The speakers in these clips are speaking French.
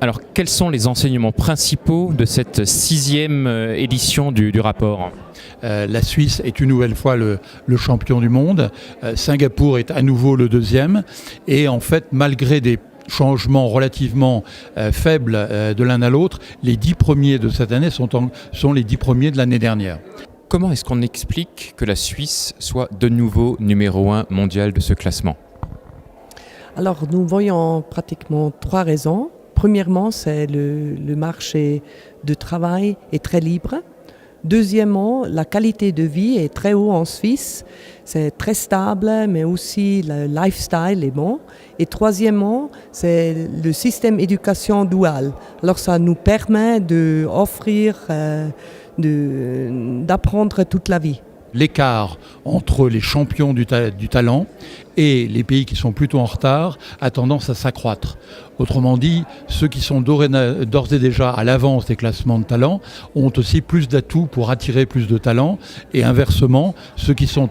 Alors, quels sont les enseignements principaux de cette 6e édition du rapport ? La Suisse est une nouvelle fois le champion du monde. Singapour est à nouveau le 2e. Et en fait, malgré des changements relativement faibles de l'un à l'autre, les 10 premiers de cette année sont les 10 premiers de l'année dernière. Comment est-ce qu'on explique que la Suisse soit de nouveau numéro 1 mondial de ce classement ? Alors, nous voyons pratiquement 3 raisons. Premièrement, c'est le marché de travail est très libre. Deuxièmement, la qualité de vie est très haut en Suisse. C'est très stable, mais aussi le lifestyle est bon. Et troisièmement, c'est le système d'éducation dual. Alors, ça nous permet d'offrir, d'apprendre toute la vie. L'écart entre les champions du talent et les pays qui sont plutôt en retard a tendance à s'accroître. Autrement dit, ceux qui sont d'ores et déjà à l'avance des classements de talent ont aussi plus d'atouts pour attirer plus de talents, et inversement, ceux qui sont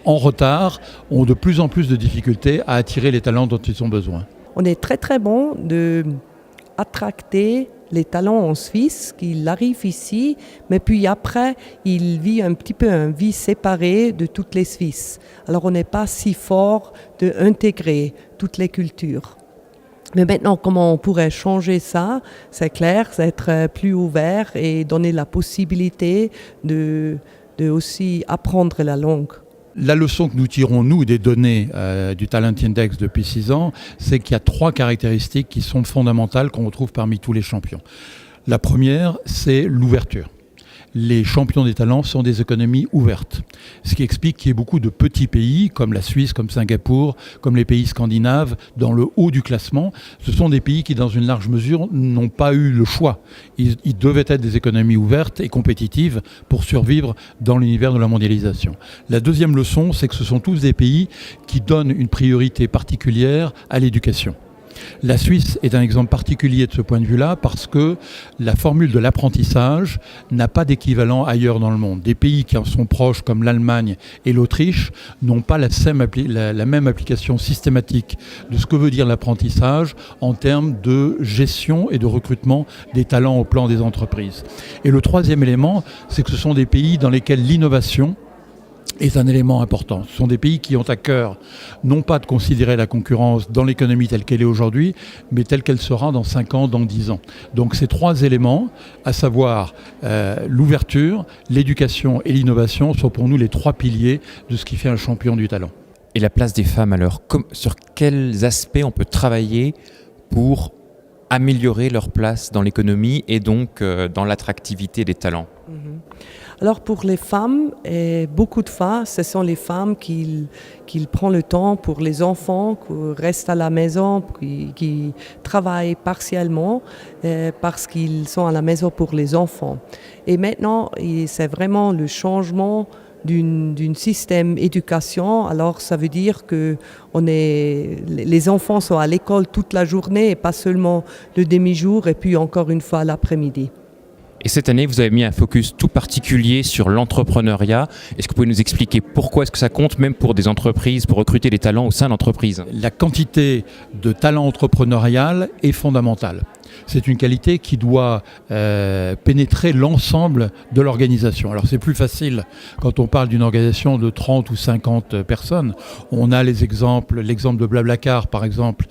en retard ont de plus en plus de difficultés à attirer les talents dont ils ont besoin. On est très très bon d'attracter les talents en Suisse, qu'ils arrivent ici, mais puis après, ils vivent un petit peu une vie séparée de toutes les Suisses. Alors on n'est pas si fort d'intégrer toutes les cultures. Mais maintenant, comment on pourrait changer ça ? C'est clair, c'est être plus ouvert et donner la possibilité de aussi apprendre la langue. La leçon que nous tirons, nous, des données du Talent Index depuis 6 ans, c'est qu'il y a 3 caractéristiques qui sont fondamentales qu'on retrouve parmi tous les champions. La première, c'est l'ouverture. Les champions des talents sont des économies ouvertes. Ce qui explique qu'il y ait beaucoup de petits pays, comme la Suisse, comme Singapour, comme les pays scandinaves, dans le haut du classement. Ce sont des pays qui, dans une large mesure, n'ont pas eu le choix. Ils devaient être des économies ouvertes et compétitives pour survivre dans l'univers de la mondialisation. La deuxième leçon, c'est que ce sont tous des pays qui donnent une priorité particulière à l'éducation. La Suisse est un exemple particulier de ce point de vue-là parce que la formule de l'apprentissage n'a pas d'équivalent ailleurs dans le monde. Des pays qui en sont proches comme l'Allemagne et l'Autriche n'ont pas la même application systématique de ce que veut dire l'apprentissage en termes de gestion et de recrutement des talents au plan des entreprises. Et le troisième élément, c'est que ce sont des pays dans lesquels l'innovation est un élément important. Ce sont des pays qui ont à cœur, non pas de considérer la concurrence dans l'économie telle qu'elle est aujourd'hui, mais telle qu'elle sera dans 5 ans, dans 10 ans. Donc ces 3 éléments, à savoir l'ouverture, l'éducation et l'innovation, sont pour nous les 3 piliers de ce qui fait un champion du talent. Et la place des femmes alors, sur quels aspects on peut travailler pour améliorer leur place dans l'économie et donc dans l'attractivité des talents ? Alors pour les femmes, et beaucoup de fois, ce sont les femmes qui prennent le temps pour les enfants, qui restent à la maison, qui travaillent partiellement parce qu'ils sont à la maison pour les enfants. Et maintenant, c'est vraiment le changement d'un système d'éducation. Alors ça veut dire que les enfants sont à l'école toute la journée et pas seulement le demi-jour et puis encore une fois l'après-midi. Et cette année, vous avez mis un focus tout particulier sur l'entrepreneuriat. Est-ce que vous pouvez nous expliquer pourquoi est-ce que ça compte, même pour des entreprises, pour recruter des talents au sein d'entreprises ? La quantité de talent entrepreneurial est fondamentale. C'est une qualité qui doit pénétrer l'ensemble de l'organisation. Alors c'est plus facile quand on parle d'une organisation de 30 ou 50 personnes. On a l'exemple de Blablacar par exemple,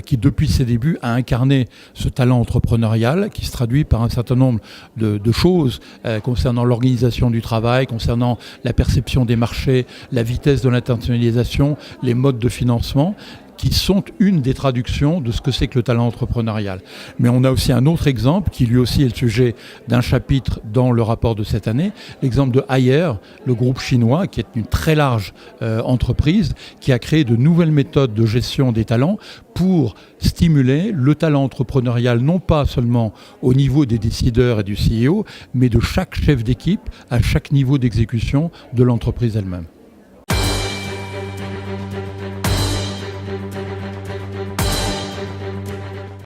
qui depuis ses débuts a incarné ce talent entrepreneurial qui se traduit par un certain nombre de choses concernant l'organisation du travail, concernant la perception des marchés, la vitesse de l'internationalisation, les modes de financement, qui sont une des traductions de ce que c'est que le talent entrepreneurial. Mais on a aussi un autre exemple qui lui aussi est le sujet d'un chapitre dans le rapport de cette année, l'exemple de Haier, le groupe chinois qui est une très large entreprise qui a créé de nouvelles méthodes de gestion des talents pour stimuler le talent entrepreneurial non pas seulement au niveau des décideurs et du CEO, mais de chaque chef d'équipe à chaque niveau d'exécution de l'entreprise elle-même.